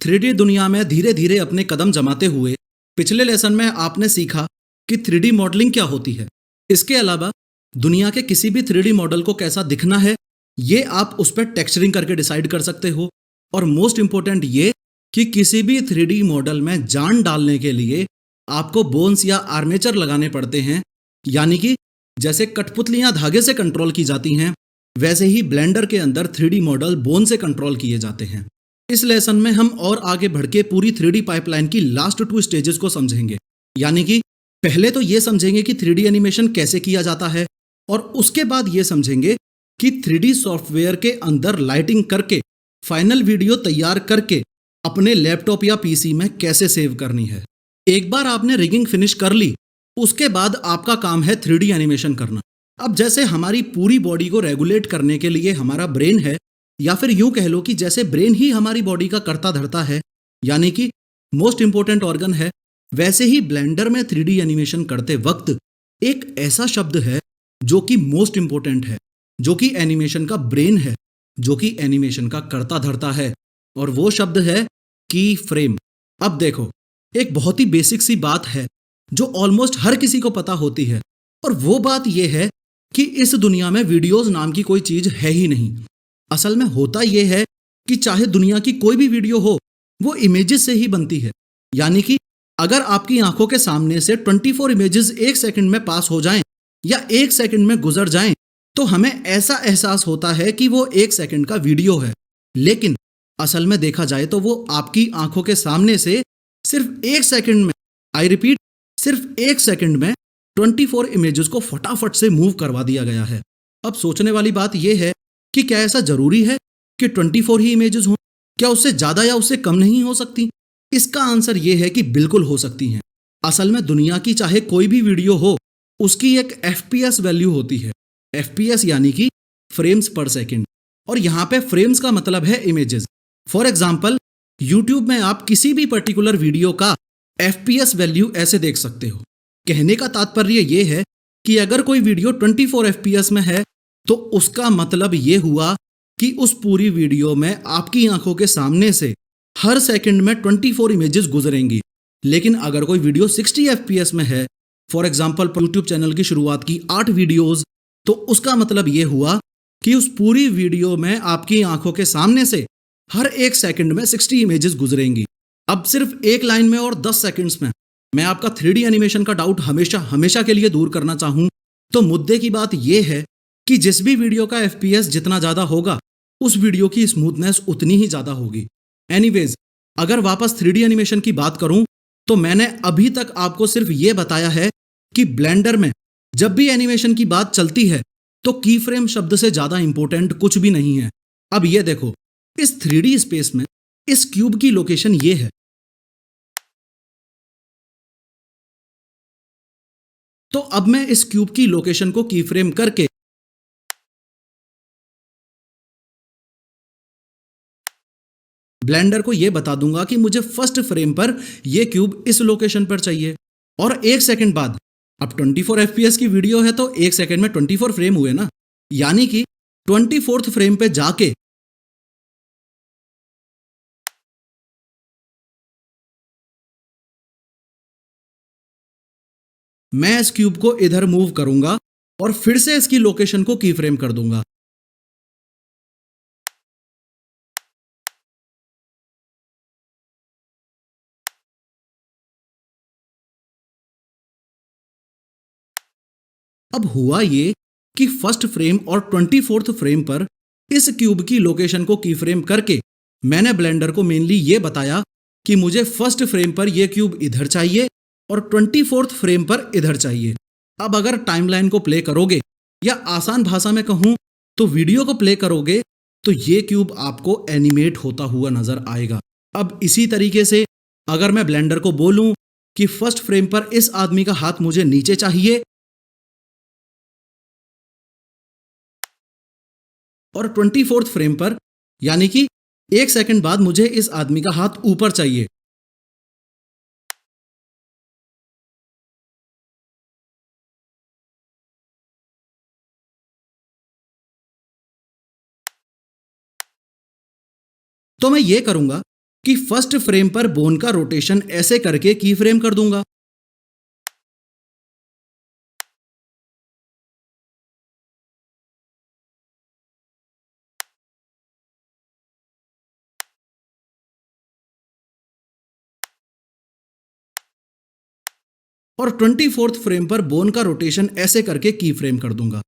3D दुनिया में धीरे धीरे अपने कदम जमाते हुए पिछले लेसन में आपने सीखा कि 3D मॉडलिंग क्या होती है। इसके अलावा दुनिया के किसी भी 3D मॉडल को कैसा दिखना है ये आप उस पर टेक्सचरिंग करके डिसाइड कर सकते हो। और मोस्ट इंपॉर्टेंट ये कि किसी भी 3D मॉडल में जान डालने के लिए आपको बोन्स या आर्मेचर लगाने पड़ते हैं, यानी कि जैसे कठपुतलियां धागे से कंट्रोल की जाती हैं वैसे ही ब्लेंडर के अंदर 3D मॉडल बोन से कंट्रोल किए जाते हैं। इस लेसन में हम और आगे बढ़ के पूरी 3D पाइपलाइन की लास्ट 2 स्टेजेस को समझेंगे। यानी कि पहले तो ये समझेंगे कि 3D एनिमेशन कैसे किया जाता है और उसके बाद ये समझेंगे कि 3D सॉफ्टवेयर के अंदर लाइटिंग करके फाइनल वीडियो तैयार करके अपने लैपटॉप या पीसी में कैसे सेव करनी है। एक बार आपने रिगिंग फिनिश कर ली, उसके बाद आपका काम है 3D एनिमेशन करना। अब जैसे हमारी पूरी बॉडी को रेगुलेट करने के लिए हमारा ब्रेन है, या फिर यूं कह लो कि जैसे ब्रेन ही हमारी बॉडी का करता धरता है, यानी कि मोस्ट इंपॉर्टेंट ऑर्गन है, वैसे ही ब्लेंडर में 3D एनिमेशन करते वक्त एक ऐसा शब्द है जो कि मोस्ट इंपॉर्टेंट है, जो कि एनिमेशन का ब्रेन है, जो कि एनिमेशन का करता धरता है, और वो शब्द है की फ्रेम। अब देखो, एक बहुत ही बेसिक सी बात है जो ऑलमोस्ट हर किसी को पता होती है, और वो बात यह है कि इस दुनिया में वीडियोस नाम की कोई चीज है ही नहीं। असल में होता यह है कि चाहे दुनिया की कोई भी वीडियो हो, वो इमेजेस से ही बनती है। यानी कि अगर आपकी आंखों के सामने से 24 इमेजेस एक सेकंड में पास हो जाएं या एक सेकंड में गुजर जाएं, तो हमें ऐसा एहसास होता है कि वो एक सेकंड का वीडियो है। लेकिन असल में देखा जाए तो वो आपकी आंखों के सामने से सिर्फ एक सेकंड में, आई रिपीट, सिर्फ एक सेकंड में 24 इमेजेस को फटाफट से मूव करवा दिया गया है। अब सोचने वाली बात यह है कि क्या ऐसा जरूरी है कि 24 ही इमेजेस हों? क्या उससे ज्यादा या उससे कम नहीं हो सकती? इसका आंसर यह है कि बिल्कुल हो सकती हैं। असल में दुनिया की चाहे कोई भी वीडियो हो, उसकी एक FPS वैल्यू होती है। FPS यानी कि फ्रेम्स पर सेकंड, और यहां पे फ्रेम्स का मतलब है इमेजेस। फॉर एग्जाम्पल, यूट्यूब में आप किसी भी पर्टिकुलर वीडियो का FPS वैल्यू ऐसे देख सकते हो। कहने का तात्पर्य यह है कि अगर कोई वीडियो 24 FPS में है तो उसका मतलब यह हुआ कि उस पूरी वीडियो में आपकी आंखों के सामने से हर सेकंड में 24 इमेजेस गुजरेंगी। लेकिन अगर कोई वीडियो 60 FPS में है, फॉर एग्जाम्पल यूट्यूब चैनल की शुरुआत की 8 वीडियोज, तो उसका मतलब यह हुआ कि उस पूरी वीडियो में आपकी आंखों के सामने से हर एक सेकंड में 60 इमेजेस गुजरेंगी। अब सिर्फ एक लाइन में और 10 सेकंड्स में मैं आपका 3D एनिमेशन का डाउट हमेशा हमेशा के लिए दूर करना चाहूं, तो मुद्दे की बात यह है कि जिस भी वीडियो का FPS जितना ज्यादा होगा, उस वीडियो की स्मूथनेस उतनी ही ज्यादा होगी। एनीवेज, अगर वापस 3D एनिमेशन की बात करूं, तो मैंने अभी तक आपको सिर्फ यह बताया है कि ब्लेंडर में जब भी एनिमेशन की बात चलती है तो की फ्रेम शब्द से ज्यादा इंपॉर्टेंट कुछ भी नहीं है। अब यह देखो, इस 3D स्पेस में इस क्यूब की लोकेशन ये है। तो अब मैं इस क्यूब की लोकेशन को की फ्रेम करके ब्लेंडर को यह बता दूंगा कि मुझे फर्स्ट फ्रेम पर यह क्यूब इस लोकेशन पर चाहिए, और एक सेकंड बाद, अब 24 FPS की वीडियो है तो एक सेकंड में 24 फ्रेम हुए ना, यानी कि 24th फ्रेम पे जाके मैं इस क्यूब को इधर मूव करूंगा और फिर से इसकी लोकेशन को की फ्रेम कर दूंगा। अब हुआ ये कि फर्स्ट फ्रेम और 24th फ्रेम पर इस क्यूब की लोकेशन को की फ्रेम करके मैंने ब्लेंडर को मेनली ये बताया कि मुझे फर्स्ट फ्रेम पर यह क्यूब इधर चाहिए और 24th फ्रेम पर इधर चाहिए। अब अगर टाइमलाइन को प्ले करोगे, या आसान भाषा में कहूं तो वीडियो को प्ले करोगे, तो ये क्यूब आपको एनिमेट होता हुआ नजर आएगा। अब इसी तरीके से अगर मैं ब्लेंडर को बोलूं कि फर्स्ट फ्रेम पर इस आदमी का हाथ मुझे नीचे चाहिए और 24th फ्रेम पर, यानी कि एक सेकंड बाद, मुझे इस आदमी का हाथ ऊपर चाहिए, तो मैं ये करूंगा कि फर्स्ट फ्रेम पर बोन का रोटेशन ऐसे करके की फ्रेम कर दूंगा। और 24th फ्रेम पर बोन का रोटेशन ऐसे करके की फ्रेम कर दूंगा।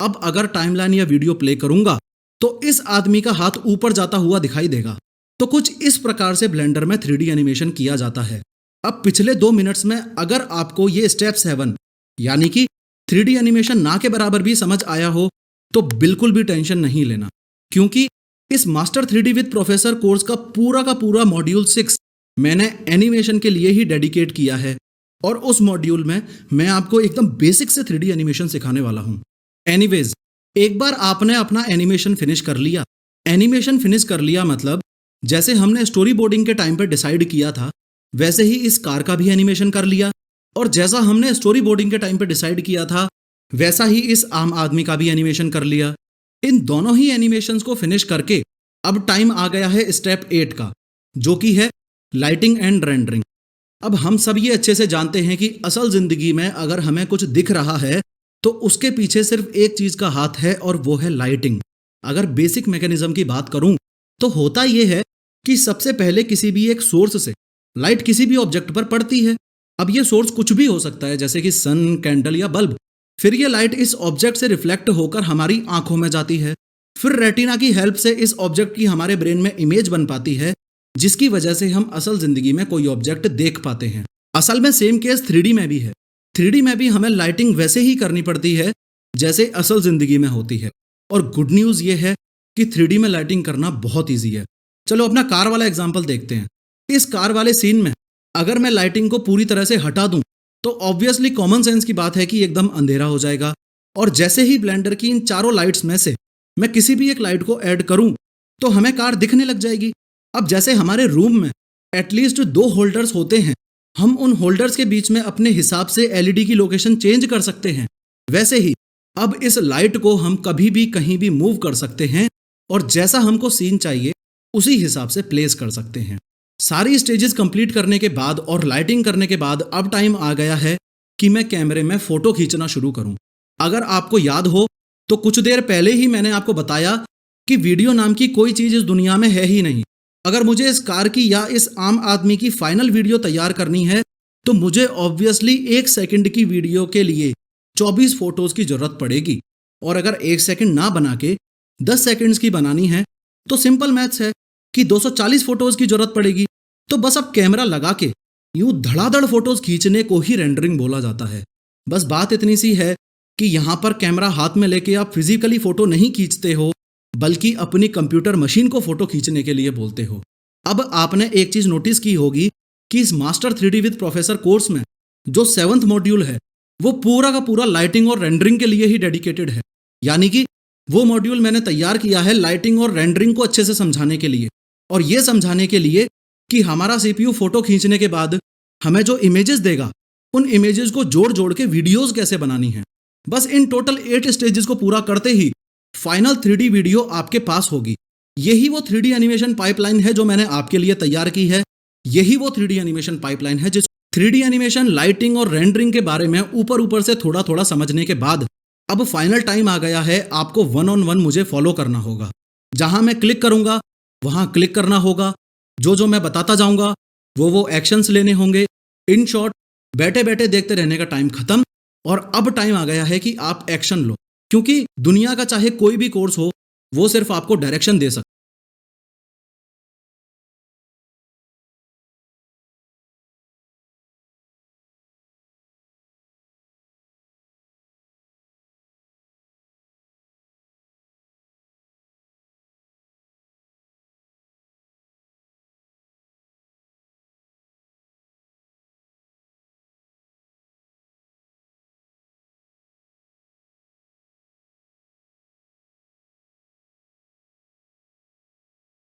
अब अगर टाइमलाइन या वीडियो प्ले करूंगा तो इस आदमी का हाथ ऊपर जाता हुआ दिखाई देगा। तो कुछ इस प्रकार से ब्लेंडर में 3D एनिमेशन किया जाता है। अब पिछले 2 मिनट्स में अगर आपको ये स्टेप 7 यानी कि 3D एनिमेशन ना के बराबर भी समझ आया हो तो बिल्कुल भी टेंशन नहीं लेना, क्योंकि इस master 3D with professor course का पूरा मॉड्यूल 6 मैंने एनिमेशन के लिए ही डेडिकेट किया है। और उस मॉड्यूल में मैं आपको एकदम बेसिक से 3D एनिमेशन सिखाने वाला हूं। एनीवेज, एक बार आपने अपना एनिमेशन फिनिश कर लिया। एनिमेशन फिनिश कर लिया मतलब जैसे हमने स्टोरी बोर्डिंग के टाइम पर डिसाइड किया था वैसे ही इस कार का भी एनिमेशन कर लिया, और जैसा हमने स्टोरी बोर्डिंग के टाइम पर डिसाइड किया था वैसा ही इस आम आदमी का भी एनिमेशन कर लिया। इन दोनों ही एनिमेशंस को फिनिश करके अब टाइम आ गया है स्टेप 8 का, जो कि है लाइटिंग एंड रेंडरिंग। अब हम सब ये अच्छे से जानते हैं कि असल जिंदगी में अगर हमें कुछ दिख रहा है तो उसके पीछे सिर्फ एक चीज का हाथ है और वो है लाइटिंग। अगर बेसिक मैकेनिज्म की बात करूं तो होता यह है कि सबसे पहले किसी भी एक सोर्स से लाइट किसी भी ऑब्जेक्ट पर पड़ती है। अब ये सोर्स कुछ भी हो सकता है, जैसे कि सन, कैंडल या बल्ब। फिर ये लाइट इस ऑब्जेक्ट से रिफ्लेक्ट होकर हमारी आंखों में जाती है। फिर रेटिना की हेल्प से इस ऑब्जेक्ट की हमारे ब्रेन में इमेज बन पाती है, जिसकी वजह से हम असल जिंदगी में कोई ऑब्जेक्ट देख पाते हैं। असल में सेम केस 3D में भी है। 3D में भी हमें लाइटिंग वैसे ही करनी पड़ती है जैसे असल जिंदगी में होती है। और गुड न्यूज ये है कि 3D में लाइटिंग करना बहुत ईजी है। चलो अपना कार वाला एग्जाम्पल देखते हैं। इस कार वाले सीन में अगर मैं लाइटिंग को पूरी तरह से हटा दूं तो ऑब्वियसली कॉमन सेंस की बात है कि एकदम अंधेरा हो जाएगा। और जैसे ही ब्लेंडर की इन चारों लाइट्स में से मैं किसी भी एक लाइट को ऐड करूं तो हमें कार दिखने लग जाएगी। अब जैसे हमारे रूम में एटलीस्ट 2 होल्डर्स होते हैं, हम उन होल्डर्स के बीच में अपने हिसाब से LED की लोकेशन चेंज कर सकते हैं। वैसे ही अब इस लाइट को हम कभी भी कहीं भी मूव कर सकते हैं और जैसा हमको सीन चाहिए उसी हिसाब से प्लेस कर सकते हैं। सारी स्टेजेस कंप्लीट करने के बाद और लाइटिंग करने के बाद अब टाइम आ गया है कि मैं कैमरे में फोटो खींचना शुरू करूं। अगर आपको याद हो तो कुछ देर पहले ही मैंने आपको बताया कि वीडियो नाम की कोई चीज इस दुनिया में है ही नहीं। अगर मुझे इस कार की या इस आम आदमी की फाइनल वीडियो तैयार करनी है तो मुझे ऑब्वियसली 1 सेकंड की वीडियो के लिए 24 फोटोज की जरूरत पड़ेगी। और अगर 1 सेकंड ना बना के 10 सेकंड्स की बनानी है तो सिंपल मैथ्स है कि 240 फोटोज की जरूरत पड़ेगी। तो बस अब कैमरा लगा के यूं धड़ाधड़ फोटोज खींचने को ही रेंडरिंग बोला जाता है। बस बात इतनी सी है कि यहाँ पर कैमरा हाथ में लेके आप फिजिकली फोटो नहीं खींचते हो, बल्कि अपनी कंप्यूटर मशीन को फोटो खींचने के लिए बोलते हो। अब आपने एक चीज नोटिस की होगी कि इस master 3D with professor course में जो 7th मॉड्यूल है वो पूरा का पूरा लाइटिंग और रेंडरिंग के लिए ही डेडिकेटेड है। यानी कि वो मॉड्यूल मैंने तैयार किया है लाइटिंग और रेंडरिंग को अच्छे से समझाने के लिए, और ये समझाने के लिए कि हमारा CPU फोटो खींचने के बाद हमें जो इमेजेस देगा उन इमेजेस को जोड़ जोड़ के वीडियोस कैसे बनानी है। बस इन टोटल 8 स्टेजेस को पूरा करते ही फाइनल 3D वीडियो आपके पास होगी। यही वो 3D एनिमेशन पाइपलाइन है जो मैंने आपके लिए तैयार की है। यही वो 3D एनिमेशन पाइपलाइन है जिस 3D एनिमेशन, लाइटिंग और रेंडरिंग के बारे में ऊपर से थोड़ा थोड़ा समझने के बाद अब फाइनल टाइम आ गया है आपको 1-on-1 मुझे फॉलो करना होगा। जहां मैं क्लिक करूंगा वहां क्लिक करना होगा। जो मैं बताता जाऊंगा वो एक्शंस लेने होंगे। इन शॉर्ट, बैठे बैठे देखते रहने का टाइम खत्म और अब टाइम आ गया है कि आप एक्शन लो, क्योंकि दुनिया का चाहे कोई भी कोर्स हो वो सिर्फ आपको डायरेक्शन दे सकता